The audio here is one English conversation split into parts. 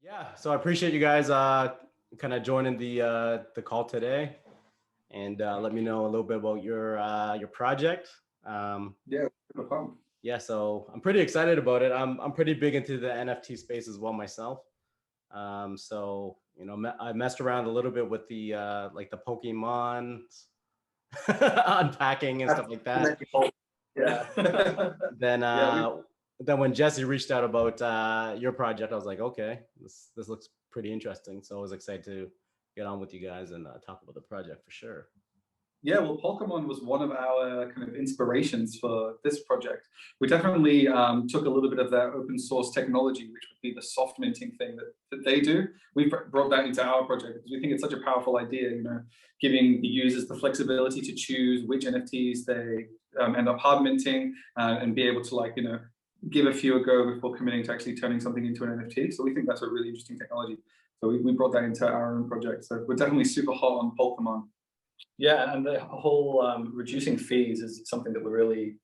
Yeah, so I appreciate you guys kind of joining the call today, and let me know a little bit about your project. Yeah, no problem. Yeah, so I'm pretty excited about it. I'm pretty big into the NFT space as well myself. So I messed around a little bit with the like the Pokemon unpacking and stuff like that. Yeah. Then Yeah, then when Jesse reached out about your project, I was like, okay, this looks pretty interesting. So I was excited to get on with you guys and talk about the project for sure. yeah, well, Pokemon was one of our kind of inspirations for this project. We definitely took a little bit of that open source technology, which would be the soft minting thing that they do. We brought that into our project because we think it's such a powerful idea, giving the users the flexibility to choose which NFTs they end up hard minting and be able to give a few a go before committing to actually turning something into an NFT. So we think that's a really interesting technology. So we brought that into our own project. So we're definitely super hot on Pokemon. Yeah, and the whole reducing fees is something that we're really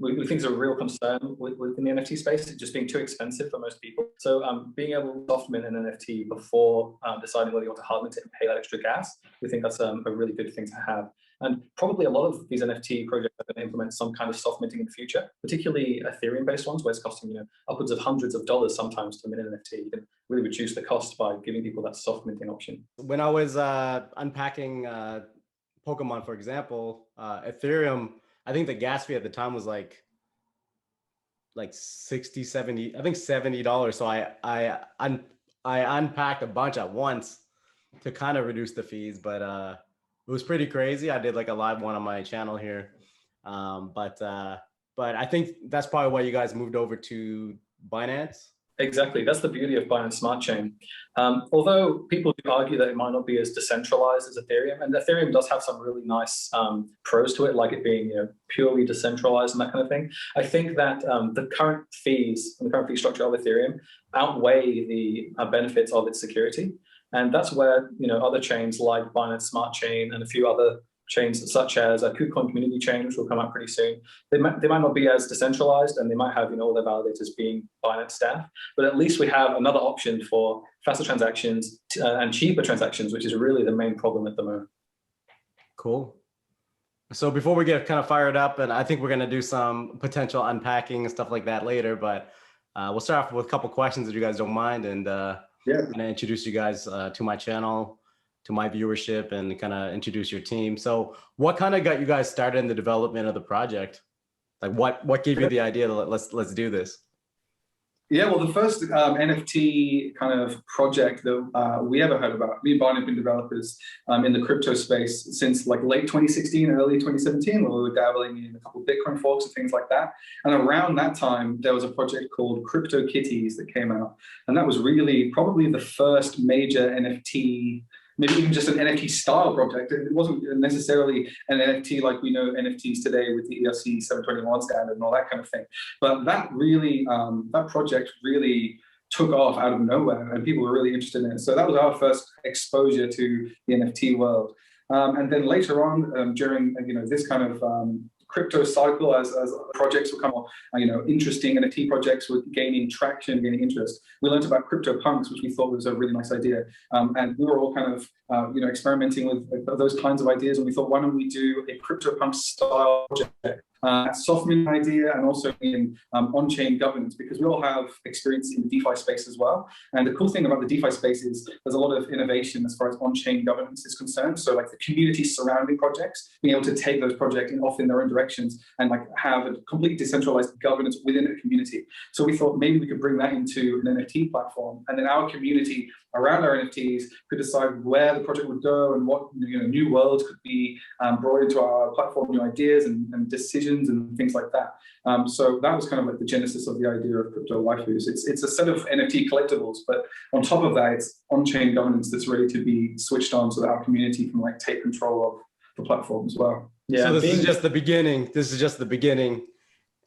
we think is a real concern within the NFT space. It's just being too expensive for most people. So being able to soft mint an NFT before deciding whether you want to hard mint it and pay that extra gas, we think that's a really good thing to have. And probably a lot of these NFT projects are going to implement some kind of soft minting in the future, particularly Ethereum-based ones, where it's costing upwards of hundreds of dollars sometimes to mint an NFT. You can really reduce the cost by giving people that soft minting option. When I was unpacking Pokemon, for example, Ethereum, I think the gas fee at the time was like 60, 70, I think $70. So I unpacked a bunch at once to kind of reduce the fees, but it was pretty crazy. I did like a live one on my channel here. But I think that's probably why you guys moved over to Binance. Exactly. That's the beauty of Binance Smart Chain. Although people do argue that it might not be as decentralized as Ethereum, and Ethereum does have some really nice pros to it, like it being purely decentralized and that kind of thing. I think that the current fees and the current fee structure of Ethereum outweigh the benefits of its security. And that's where other chains like Binance Smart Chain and a few other chains such as a KuCoin community chain, which will come out pretty soon. They might not be as decentralized, and they might have all their validators being Binance staff, but at least we have another option for faster transactions and cheaper transactions, which is really the main problem at the moment. Cool. So before we get kind of fired up, and I think we're going to do some potential unpacking and stuff like that later, but we'll start off with a couple questions if you guys don't mind, and yeah, I'm going to introduce you guys to my channel, to my viewership, and kind of introduce your team. So what kind of got you guys started in the development of the project? Like what gave you the idea to let's do this? Yeah, well, the first NFT kind of project that we ever heard about, me and Barney have been developers in the crypto space since like late 2016, early 2017, where we were dabbling in a couple of Bitcoin forks and things like that. And around that time, there was a project called Crypto Kitties that came out. And that was really probably the first major NFT, maybe even just an NFT style project. It wasn't necessarily an NFT like we know NFTs today with the ERC 721 standard and all that kind of thing. But that really, that project really took off out of nowhere, and people were really interested in it. So that was our first exposure to the NFT world. And then later on, during this kind of crypto cycle, as projects were coming on, interesting NFT projects were gaining traction, gaining interest. We learned about crypto punks, which we thought was a really nice idea. And we were all kind of, experimenting with those kinds of ideas. And we thought, why don't we do a crypto punk style project? Soft mint idea, and also in on-chain governance, because we all have experience in the DeFi space as well. And the cool thing about the DeFi space is there's a lot of innovation as far as on-chain governance is concerned. So like the community surrounding projects, being able to take those projects off in their own directions and like have a completely decentralized governance within a community. So we thought maybe we could bring that into an NFT platform, and then our community around our NFTs could decide where the project would go and what new worlds could be brought into our platform, new ideas and decisions and things like that. So that was kind of like the genesis of the idea of crypto waifus. It's a set of NFT collectibles, but on top of that, it's on-chain governance that's ready to be switched on so that our community can like take control of the platform as well. Yeah. So this is just the beginning. This is just the beginning,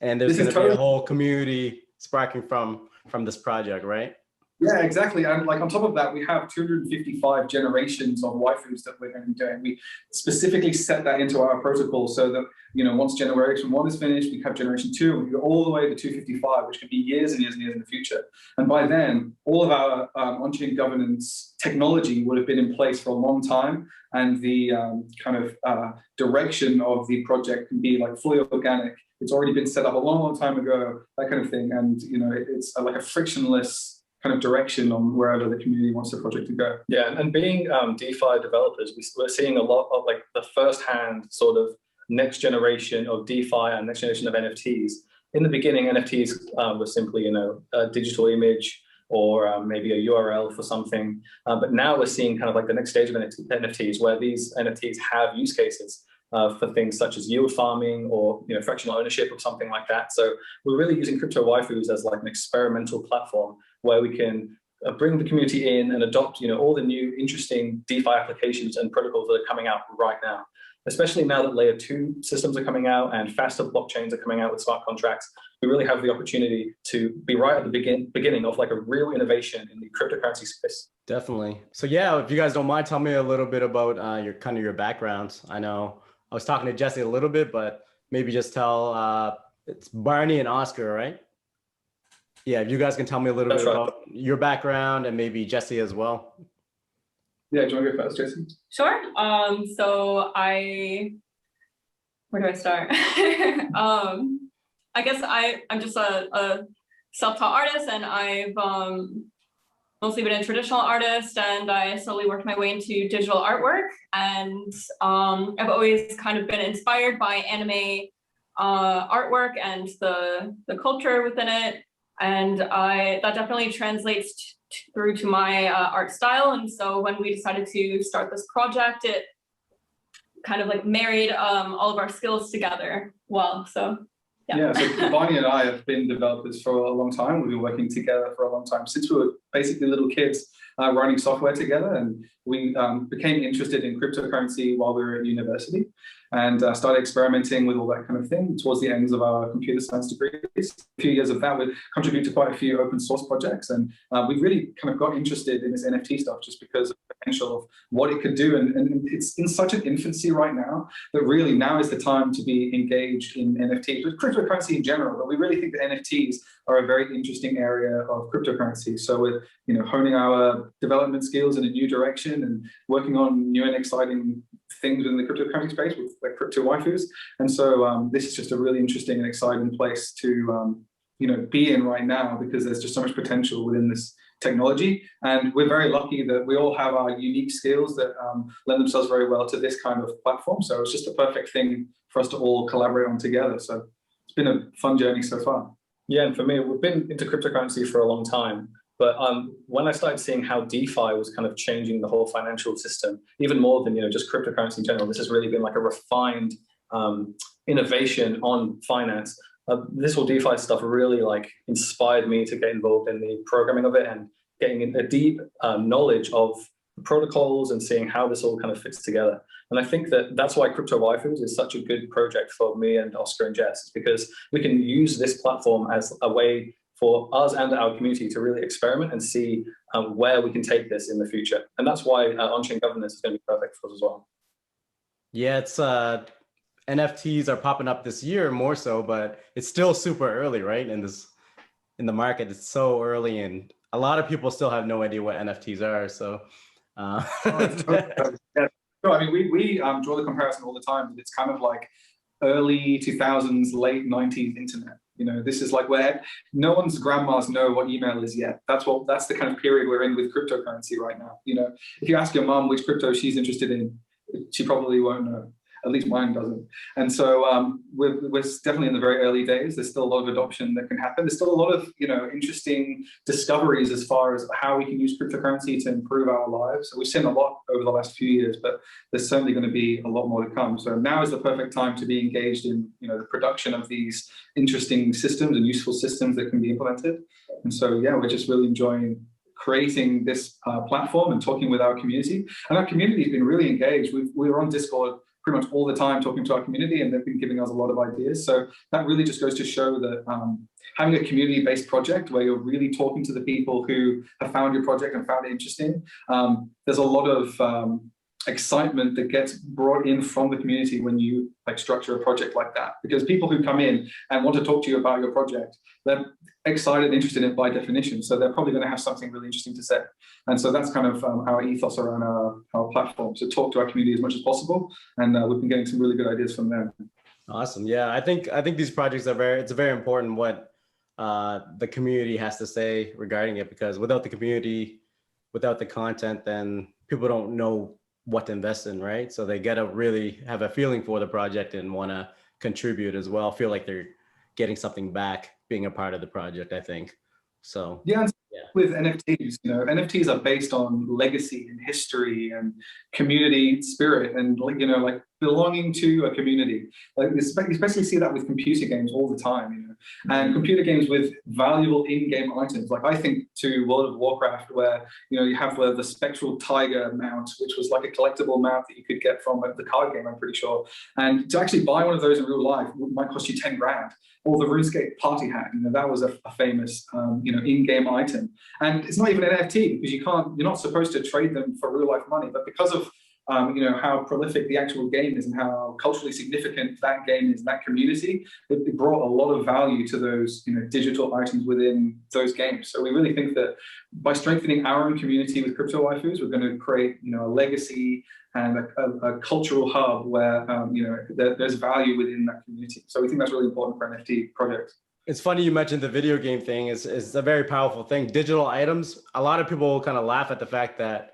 and there's going to be a whole community sparking from this project, right? Yeah, exactly. And like on top of that, we have 255 generations of waifus that we're going to be doing. We specifically set that into our protocol so that, once generation one is finished, we have generation two, and we go all the way to 255, which could be years and years and years in the future. And by then, all of our on-chain governance technology would have been in place for a long time. And the direction of the project can be like fully organic. It's already been set up a long, long time ago, that kind of thing. And, it's like a frictionless kind of direction on wherever the community wants the project to go. Yeah, and being DeFi developers, we're seeing a lot of like the first-hand sort of next generation of DeFi and next generation of NFTs. In the beginning, NFTs were simply, a digital image or maybe a URL for something. But now we're seeing kind of like the next stage of NFTs, where these NFTs have use cases for things such as yield farming or fractional ownership or something like that. So we're really using crypto waifus as like an experimental platform where we can bring the community in and adopt all the new interesting DeFi applications and protocols that are coming out right now. Especially now that layer 2 systems are coming out and faster blockchains are coming out with smart contracts, we really have the opportunity to be right at the beginning of like a real innovation in the cryptocurrency space. Definitely. So yeah, if you guys don't mind, tell me a little bit about your backgrounds. I know I was talking to Jesse a little bit, but maybe just tell it's Barney and Oscar, right? Yeah, if you guys can tell me a little bit about your background and maybe Jesse as well. Yeah, do you want to go first, Jesse? Sure. So where do I start? I guess I'm just a self-taught artist, and I've mostly been a traditional artist, and I slowly worked my way into digital artwork. And I've always kind of been inspired by anime artwork and the culture within it. And that definitely translates through to my art style. And so when we decided to start this project, it kind of like married all of our skills together well. So yeah. So Barney and I have been developers for a long time. We've been working together for a long time, since we were basically little kids writing software together. And we became interested in cryptocurrency while we were at university, and started experimenting with all that kind of thing towards the ends of our computer science degrees. A few years of that would contribute to quite a few open source projects. And we really kind of got interested in this NFT stuff just because of the potential of what it could do. And it's in such an infancy right now that really now is the time to be engaged in NFTs, with cryptocurrency in general. But we really think that NFTs are a very interesting area of cryptocurrency. So we're honing our development skills in a new direction and working on new and exciting things in the cryptocurrency space with like crypto waifus. And so this is just a really interesting and exciting place to be in right now, because there's just so much potential within this technology. And we're very lucky that we all have our unique skills that lend themselves very well to this kind of platform. So it's just a perfect thing for us to all collaborate on together. So it's been a fun journey so far. Yeah, and for me, we've been into cryptocurrency for a long time. But when I started seeing how DeFi was kind of changing the whole financial system, even more than just cryptocurrency in general, this has really been like a refined innovation on finance. This whole DeFi stuff really like inspired me to get involved in the programming of it and getting a deep knowledge of the protocols and seeing how this all kind of fits together. And I think that that's why Crypto Waifus is such a good project for me and Oscar and Jess, because we can use this platform as a way for us and our community to really experiment and see where we can take this in the future. And that's why on-chain governance is going to be perfect for us as well. Yeah, it's NFTs are popping up this year more so, but it's still super early, right? In the market, it's so early, and a lot of people still have no idea what NFTs are. So, yeah. No, I mean, we draw the comparison all the time. It's kind of like early 2000s, late 90s internet. This is like where no one's grandmas know what email is yet. That's the kind of period we're in with cryptocurrency right now. If you ask your mom which crypto she's interested in, she probably won't know. At least mine doesn't. And so we're definitely in the very early days. There's still a lot of adoption that can happen. There's still a lot of interesting discoveries as far as how we can use cryptocurrency to improve our lives. So we've seen a lot over the last few years, but there's certainly going to be a lot more to come. So now is the perfect time to be engaged in the production of these interesting systems and useful systems that can be implemented. And so yeah, we're just really enjoying creating this platform and talking with our community. And our community has been really engaged. We were on Discord pretty much all the time talking to our community, and they've been giving us a lot of ideas. So that really just goes to show that having a community-based project where you're really talking to the people who have found your project and found it interesting, there's a lot of excitement that gets brought in from the community when you like structure a project like that, because people who come in and want to talk to you about your project, they're excited and interested in it by definition, so they're probably going to have something really interesting to say. And so that's kind of our ethos around our platform, to talk to our community as much as possible, and we've been getting some really good ideas from them. Awesome. Yeah, I think these projects are it's very important what the community has to say regarding it, because without the community, without the content, then people don't know what to invest in, right? So they gotta really have a feeling for the project and want to contribute as well, feel like they're getting something back being a part of the project, I think. So yeah, with NFTs, you know, NFTs are based on legacy and history and community spirit, and you know, like belonging to a community. Like you especially see that with computer games all the time, you know, and computer games with valuable in-game items. Like I think to World of Warcraft, where you know you have the spectral tiger mount, which was like a collectible mount that you could get from the card game, I'm pretty sure. And to actually buy one of those in real life might cost you 10 grand. Or the RuneScape party hat, you know, that was a famous, you know, in-game item. And it's not even an NFT, because you're not supposed to trade them for real life money. But because of, you know, how prolific the actual game is and how culturally significant that game is in that community, it brought a lot of value to those, you know, digital items within those games. So we really think that by strengthening our own community with crypto waifus, we're going to create, you know, a legacy and a cultural hub where you know, there's value within that community. So we think that's really important for NFT projects. it's funny you mentioned the video game thing. Is a very powerful thing. Digital items, a lot of people kind of laugh at the fact that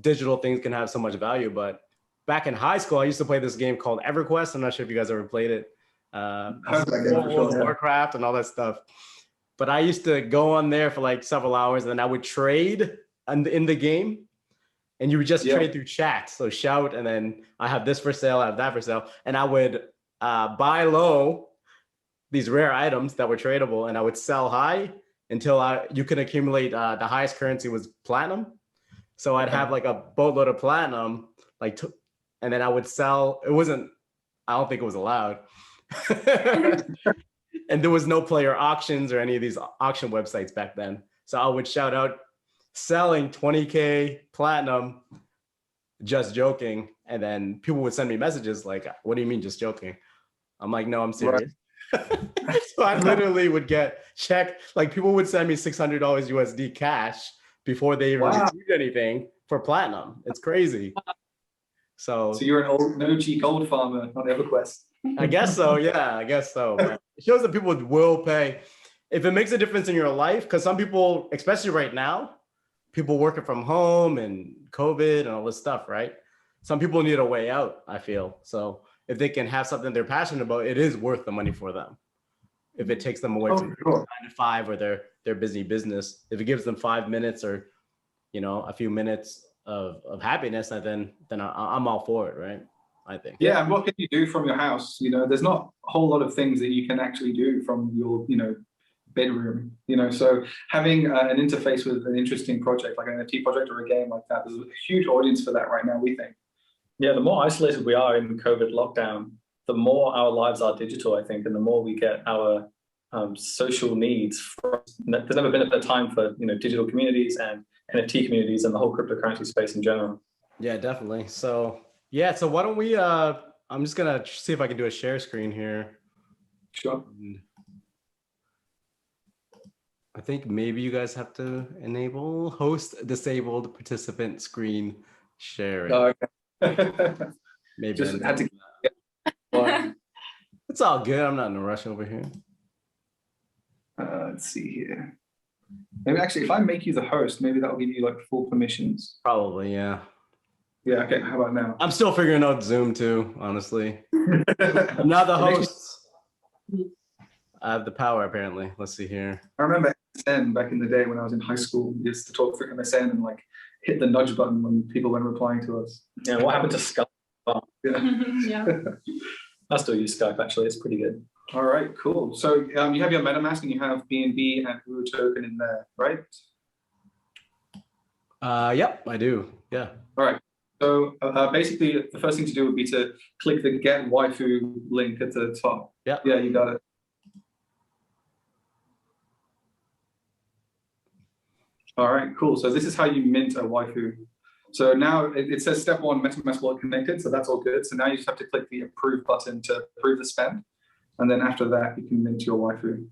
digital things can have so much value, but back in high school, I used to play this game called EverQuest. I'm not sure if you guys ever played it. World of Warcraft and all that stuff. But I used to go on there for like several hours, and then I would trade in the game. And you would just trade through chat. So shout, and then I have this for sale, I have that for sale. And I would buy low these rare items that were tradable, and I would sell high until you can accumulate the highest currency was platinum. So I'd have like a boatload of platinum, and then I would sell. I don't think it was allowed. And there was no player auctions or any of these auction websites back then. So I would shout out, selling 20K platinum, just joking. And then people would send me messages like, what do you mean just joking? I'm like, no, I'm serious. Right. So I literally would get check, like people would send me $600 USD cash before they even received anything for platinum. It's crazy. So you're an OG gold farmer on EverQuest. I guess so. Yeah, I guess so. But it shows that people will pay if it makes a difference in your life. Because some people, especially right now, people working from home and COVID and all this stuff, right? Some people need a way out, I feel. So if they can have something they're passionate about, it is worth the money for them. If it takes them away from 9 to 5 or their busy business, if it gives them 5 minutes or, you know, a few minutes of happiness, then I'm all for it, right? I think. Yeah, and what can you do from your house? You know, there's not a whole lot of things that you can actually do from your, you know, bedroom, you know, so having an interface with an interesting project like an NFT project or a game like that, there's a huge audience for that right now, we think. Yeah, the more isolated we are in COVID lockdown, the more our lives are digital, I think, and the more we get our social needs from. There's never been a better time for, you know, digital communities and NFT communities and the whole cryptocurrency space in general. Yeah, definitely. So yeah, so why don't we I'm just gonna see if I can do a share screen here. Sure. I think maybe you guys have to enable host disabled participant screen sharing. Oh, okay. Maybe just had to. It's all good. I'm not in a rush over here. Let's see here. Maybe actually, if I make you the host, maybe that'll give you like full permissions. Probably, yeah. Yeah. Okay. How about now? I'm still figuring out Zoom too, honestly. I'm not the host. I have the power apparently. Let's see here. I remember MSN back in the day when I was in high school. We used to talk through MSN and like hit the nudge button when people weren't replying to us. Yeah. What happened to Skype? Yeah. I still use Skype actually. It's pretty good. All right, cool. So you have your MetaMask and you have BNB and Uru token in there, right? Yep, I do. Yeah. All right. So basically, the first thing to do would be to click the Get Waifu link at the top. Yeah. Yeah, you got it. All right, cool. So this is how you mint a waifu. So now it says step 1, MetaMask wallet connected. So that's all good. So now you just have to click the approve button to approve the spend. And then after that, you can mint your waifu.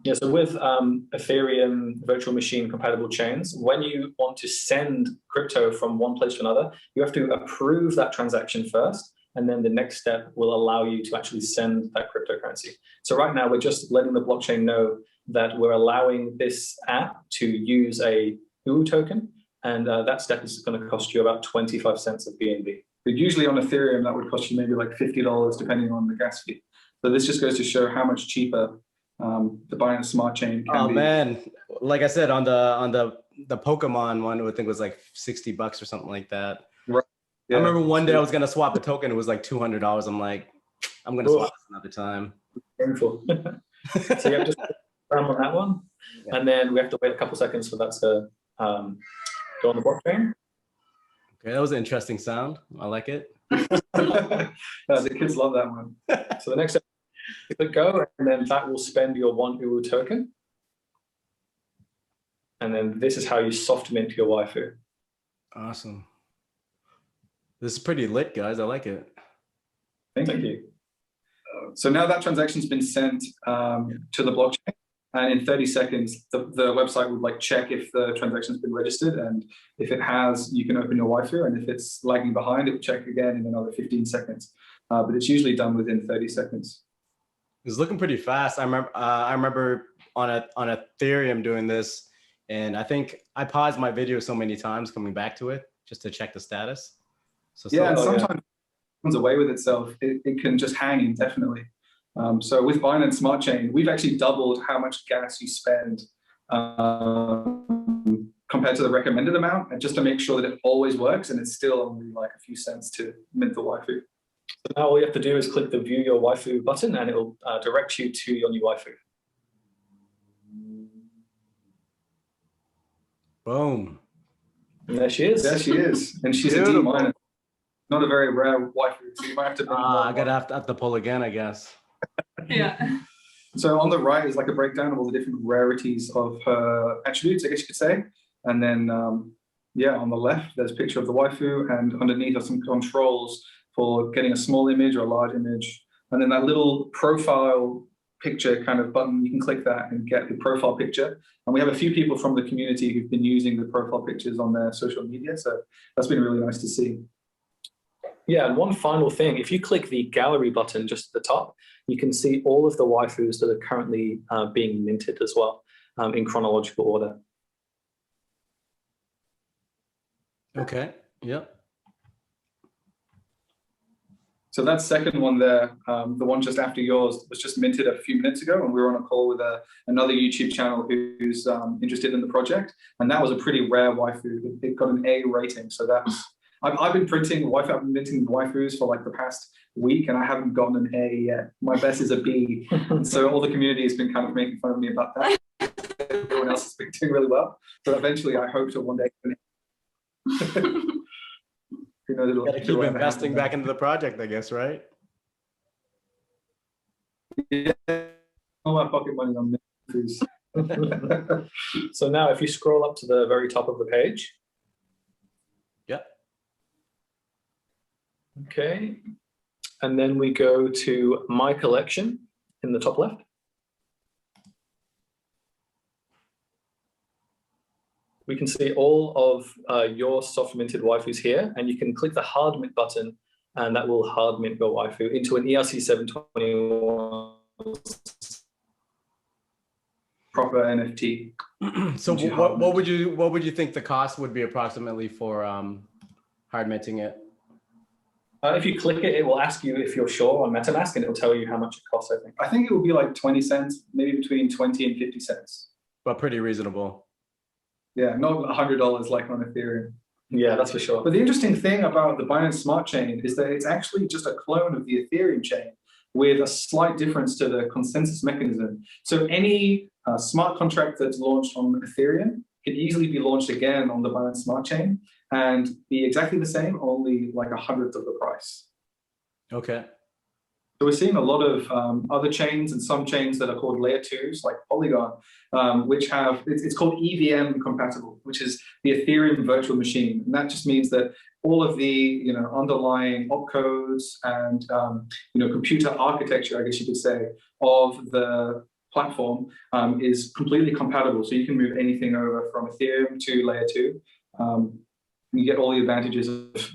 Yeah, so with Ethereum virtual machine compatible chains, when you want to send crypto from one place to another, you have to approve that transaction first, and then the next step will allow you to actually send that cryptocurrency. So right now, we're just letting the blockchain know that we're allowing this app to use a UU token, and that step is going to cost you about 25 cents of BNB. But usually on Ethereum, that would cost you maybe like $50, depending on the gas fee. So this just goes to show how much cheaper the Binance Smart Chain can be. Oh man, like I said, on the Pokemon one, I think it was like $60 or something like that. Right. Yeah. I remember one day I was gonna swap a token, it was like $200. I'm like, I'm gonna swap this another time. Painful. So you have to on that one, Yeah. and then we have to wait a couple seconds for that to go on the blockchain. Okay, that was an interesting sound. I like it. The kids love that one. So the next step, you click go, and then that will spend your 1 UU token. And then this is how you soft mint your waifu. Awesome. This is pretty lit, guys. I like it. Thank you. So now that transaction's been sent to the blockchain, and in 30 seconds, the website would like check if the transaction's been registered, and if it has, you can open your waifu, and if it's lagging behind, it will check again in another 15 seconds. But it's usually done within 30 seconds. It's looking pretty fast. I remember on Ethereum doing this, and I think I paused my video so many times coming back to it just to check the status. So yeah, and sometimes it comes away with itself. It can just hang indefinitely. So with Binance Smart Chain, we've actually doubled how much gas you spend compared to the recommended amount, and just to make sure that it always works, and it's still only like a few cents to mint the waifu. So now all you have to do is click the view your waifu button, and it will direct you to your new waifu. boom. And there she is. There she is, and she's Beautiful. a D minor. Not a very rare waifu, so you might have to. I gotta have to pull again, I guess. Yeah. So on the right is like a breakdown of all the different rarities of her attributes, I guess you could say. And then, yeah, on the left, there's a picture of the waifu, and underneath are some controls for getting a small image or a large image. And then that little profile picture kind of button, you can click that and get the profile picture. And we have a few people from the community who've been using the profile pictures on their social media. So that's been really nice to see. Yeah, and one final thing, if you click the gallery button just at the top, you can see all of the waifus that are currently being minted as well in chronological order. Okay, yep. So that second one there, the one just after yours, was just minted a few minutes ago, and we were on a call with another YouTube channel who's interested in the project, and that was a pretty rare waifu. It got an A rating, so that's. I've been minting waifus for like the past week, and I haven't gotten an A yet. My best is a B, and so all the community has been kind of making fun of me about that. Everyone else has been doing really well, so eventually I hope to one day. You know, Got to keep investing back into the project, I guess, right? Yeah, all my pocket money on waifus. So now if you scroll up to the very top of the page. Yep. Okay. And then we go to My Collection in the top left. We can see all of your soft minted waifus here, and you can click the hard mint button, and that will hard mint your waifu into an ERC 721 proper NFT. So what would you think the cost would be approximately for hard minting it? If you click it, it will ask you if you're sure on MetaMask, and it will tell you how much it costs, I think. I think it will be like 20 cents, maybe between 20 and 50 cents. But pretty reasonable. Yeah, not $100 like on Ethereum. Yeah, that's for sure. But the interesting thing about the Binance Smart Chain is that it's actually just a clone of the Ethereum chain with a slight difference to the consensus mechanism. So any smart contract that's launched on Ethereum can easily be launched again on the Binance Smart Chain. and be exactly the same, only like 1/100th of the price. Okay. So we're seeing a lot of other chains and some chains that are called layer 2s, like Polygon, which have, it's called EVM compatible, which is the Ethereum virtual machine. And that just means that all of the underlying opcodes and computer architecture, I guess you could say, of the platform is completely compatible. So you can move anything over from Ethereum to layer 2. You get all the advantages of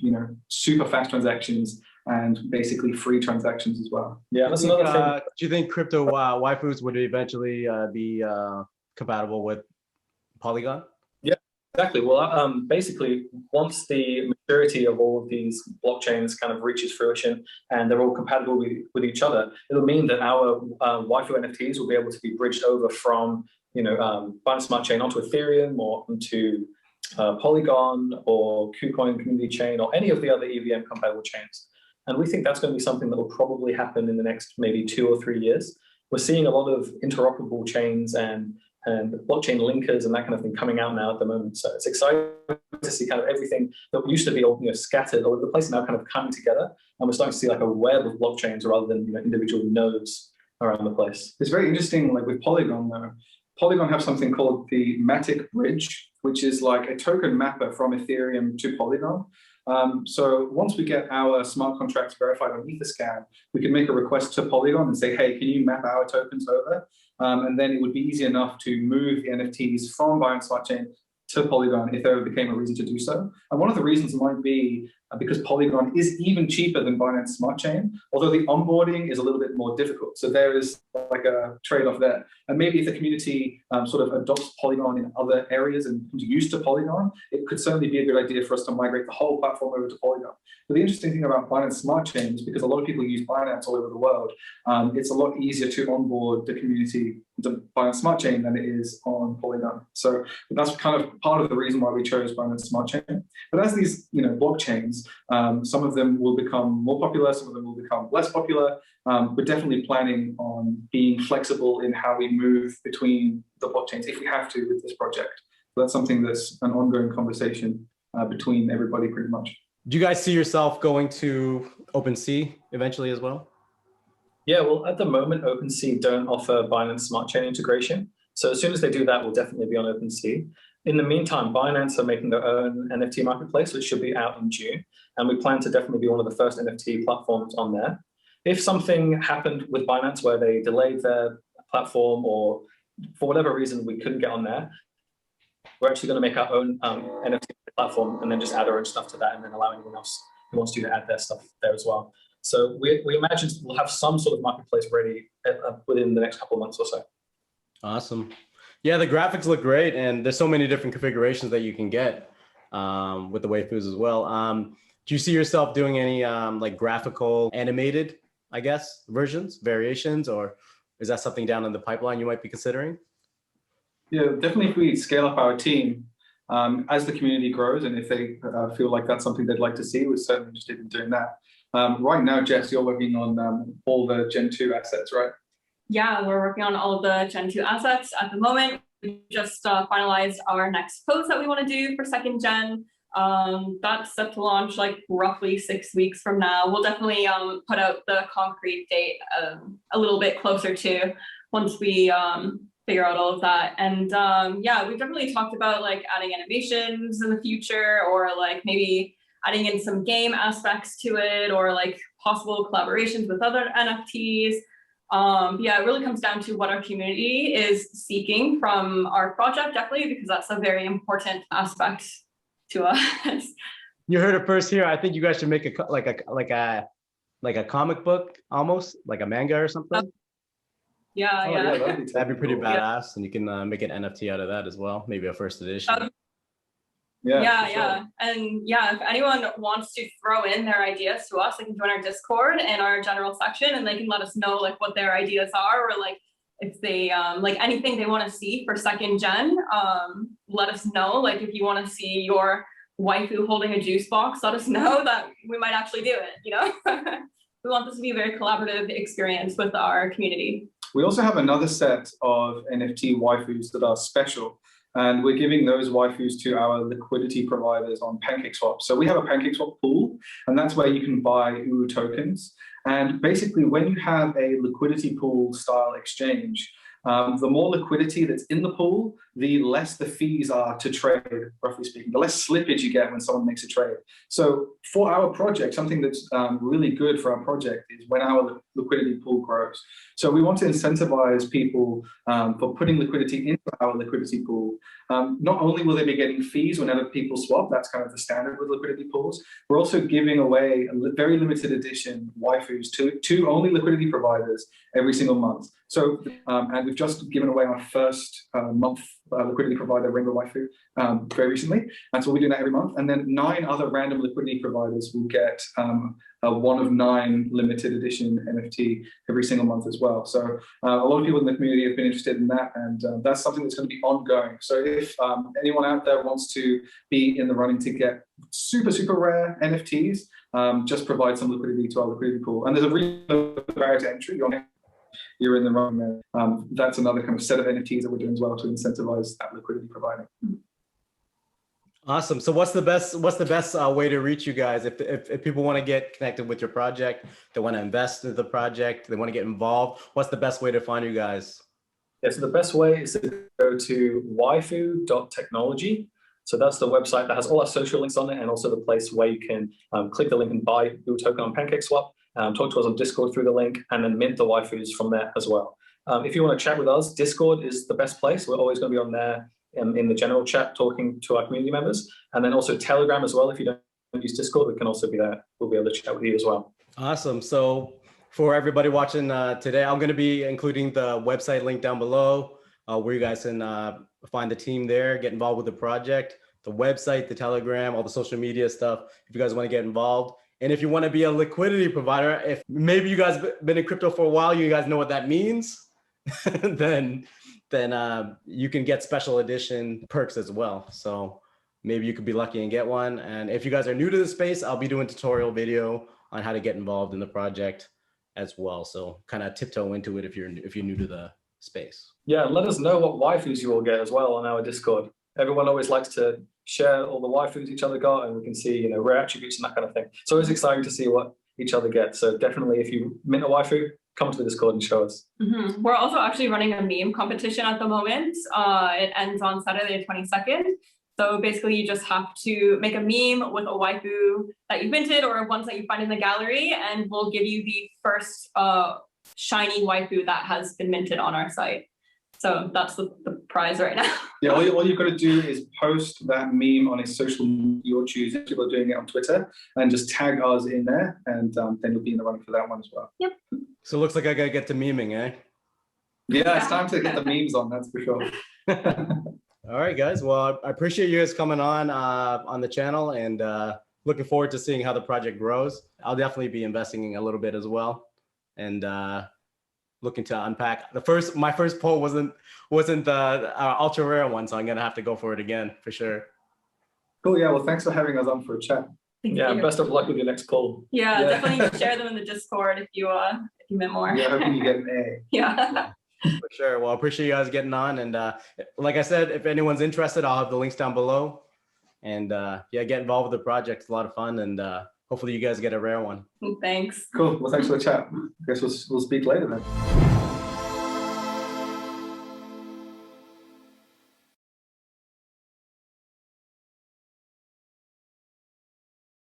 super fast transactions and basically free transactions as well. Yeah, that's another thing. Do you think crypto waifus would eventually be compatible with Polygon? Yeah, exactly. Well, basically, once the maturity of all of these blockchains kind of reaches fruition and they're all compatible with each other, it'll mean that our waifu NFTs will be able to be bridged over from Binance Smart Chain onto Ethereum or onto Polygon or KuCoin Community Chain or any of the other EVM compatible chains. And we think that's going to be something that will probably happen in the next maybe 2 or 3 years. We're seeing a lot of interoperable chains and blockchain linkers and that kind of thing coming out now at the moment. So it's exciting to see kind of everything that used to be all scattered all over the place now kind of coming together. And we're starting to see like a web of blockchains rather than individual nodes around the place. It's very interesting, like with Polygon though. Polygon have something called the Matic Bridge, which is like a token mapper from Ethereum to Polygon. So once we get our smart contracts verified on Etherscan, we can make a request to Polygon and say, hey, can you map our tokens over? And then it would be easy enough to move the NFTs from Binance Smart Chain to Polygon if there became a reason to do so. And one of the reasons might be because Polygon is even cheaper than Binance Smart Chain, although the onboarding is a little bit more difficult. So there is like a trade-off there. And maybe if the community sort of adopts Polygon in other areas and becomes used to Polygon, it could certainly be a good idea for us to migrate the whole platform over to Polygon. But the interesting thing about Binance Smart Chain is because a lot of people use Binance all over the world, it's a lot easier to onboard the community to Binance Smart Chain than it is on Polygon. So that's kind of part of the reason why we chose Binance Smart Chain. But as these blockchains, some of them will become more popular, some of them will become less popular. We're definitely planning on being flexible in how we move between the blockchains if we have to with this project. So that's something that's an ongoing conversation between everybody pretty much. Do you guys see yourself going to OpenSea eventually as well? Yeah, well, at the moment, OpenSea don't offer Binance Smart Chain integration. So as soon as they do that, we'll definitely be on OpenSea. In the meantime, Binance are making their own NFT marketplace, which should be out in June. And we plan to definitely be one of the first NFT platforms on there. If something happened with Binance where they delayed their platform or for whatever reason we couldn't get on there, we're actually going to make our own NFT platform and then just add our own stuff to that and then allow anyone else who wants to add their stuff there as well. So we imagine we'll have some sort of marketplace ready within the next couple of months or so. Awesome. Yeah, the graphics look great, and there's so many different configurations that you can get with the waifus as well. Do you see yourself doing any like graphical animated, I guess, variations, or is that something down in the pipeline you might be considering? Yeah, definitely if we scale up our team, as the community grows and if they feel like that's something they'd like to see, we're certainly interested in doing that. Right now, Jess, you're working on all the Gen 2 assets, right? Yeah, we're working on all of the Gen 2 assets at the moment. We just finalized our next post that we want to do for second gen. That's set to launch like roughly 6 weeks from now. We'll definitely put out the concrete date a little bit closer to once we figure out all of that. And yeah, we've definitely talked about like adding animations in the future, or like maybe adding in some game aspects to it, or like possible collaborations with other NFTs. Yeah, it really comes down to what our community is seeking from our project, definitely, because that's a very important aspect to us. You heard it first here. I think you guys should make a comic book, almost like a manga or something. Yeah, yeah. That'd be pretty badass, and you can make an NFT out of that as well. Maybe a first edition. Yeah. Sure. And yeah, if anyone wants to throw in their ideas to us, they can join our Discord in our general section, and they can let us know like what their ideas are, or like if they like anything they want to see for second gen. Let us know. Like if you want to see your waifu holding a juice box, let us know that we might actually do it. We want this to be a very collaborative experience with our community. We also have another set of NFT waifus that are special. And we're giving those waifus to our liquidity providers on PancakeSwap. So we have a PancakeSwap pool, and that's where you can buy UU tokens. And basically, when you have a liquidity pool style exchange, the more liquidity that's in the pool, the less the fees are to trade, roughly speaking, the less slippage you get when someone makes a trade. So for our project, something that's really good for our project is when our liquidity pool grows. So we want to incentivize people for putting liquidity into our liquidity pool. Not only will they be getting fees whenever people swap, that's kind of the standard with liquidity pools, we're also giving away a very limited edition waifus to only liquidity providers every single month. So, and we've just given away our first month liquidity provider, Rainbow Waifu, very recently. And so we're doing that every month. And then 9 other random liquidity providers will get a 1 of 9 limited edition NFT every single month as well. So a lot of people in the community have been interested in that. And that's something that's going to be ongoing. So if anyone out there wants to be in the running to get super, super rare NFTs, just provide some liquidity to our liquidity pool. And there's a really low barrier to entry. You're in the wrong there. That's another kind of set of NFTs that we're doing as well to incentivize that liquidity providing. Awesome. So what's the best way to reach you guys if people want to get connected with your project, they want to invest in the project, they want to get involved? What's the best way to find you guys? Yeah, so the best way is to go to waifu.technology. So that's the website that has all our social links on it, and also the place where you can click the link and buy your token on PancakeSwap. Talk to us on Discord through the link, and then mint the waifus from there as well. If you want to chat with us, Discord is the best place. We're always going to be on there in the general chat talking to our community members. And then also Telegram as well. If you don't use Discord, we can also be there. We'll be able to chat with you as well. Awesome. So for everybody watching today, I'm going to be including the website link down below where you guys can find the team there, get involved with the project, the website, the Telegram, all the social media stuff, if you guys want to get involved. And if you want to be a liquidity provider, if maybe you guys been in crypto for a while, you guys know what that means, then you can get special edition perks as well. So maybe you could be lucky and get one. And if you guys are new to the space, I'll be doing a tutorial video on how to get involved in the project as well. So kind of tiptoe into it if you're new to the space. Yeah, let us know what waifus you all get as well on our Discord. Everyone always likes to share all the waifus each other got, and we can see, rare attributes and that kind of thing. So it's exciting to see what each other gets. So definitely, if you mint a waifu, come to the Discord and show us. Mm-hmm. We're also actually running a meme competition at the moment. It ends on Saturday the 22nd. So basically, you just have to make a meme with a waifu that you minted or ones that you find in the gallery, and we'll give you the first shiny waifu that has been minted on our site. So that's the prize right now. Yeah, all you've got to do is post that meme on a social media you're choosing. People are doing it on Twitter, and just tag us in there, and then you'll be in the running for that one as well. Yep. So it looks like I gotta get to memeing, eh? Yeah, it's time to get the memes on, that's for sure. All right, guys. Well, I appreciate you guys coming on the channel, and looking forward to seeing how the project grows. I'll definitely be investing a little bit as well, and looking to unpack. My first poll wasn't the ultra rare one, so I'm gonna have to go for it again for sure. Cool. Yeah. Well, thanks for having us on for a chat. Yeah. Best of luck with your next poll. Yeah, definitely share them in the Discord if you mint more. Yeah. Hoping you get an A. Yeah. For sure. Well, I appreciate you guys getting on, and like I said, if anyone's interested, I'll have the links down below. And yeah, get involved with the project. It's a lot of fun, and hopefully you guys get a rare one. Thanks. Cool. Well, thanks for the chat. I guess we'll speak later then.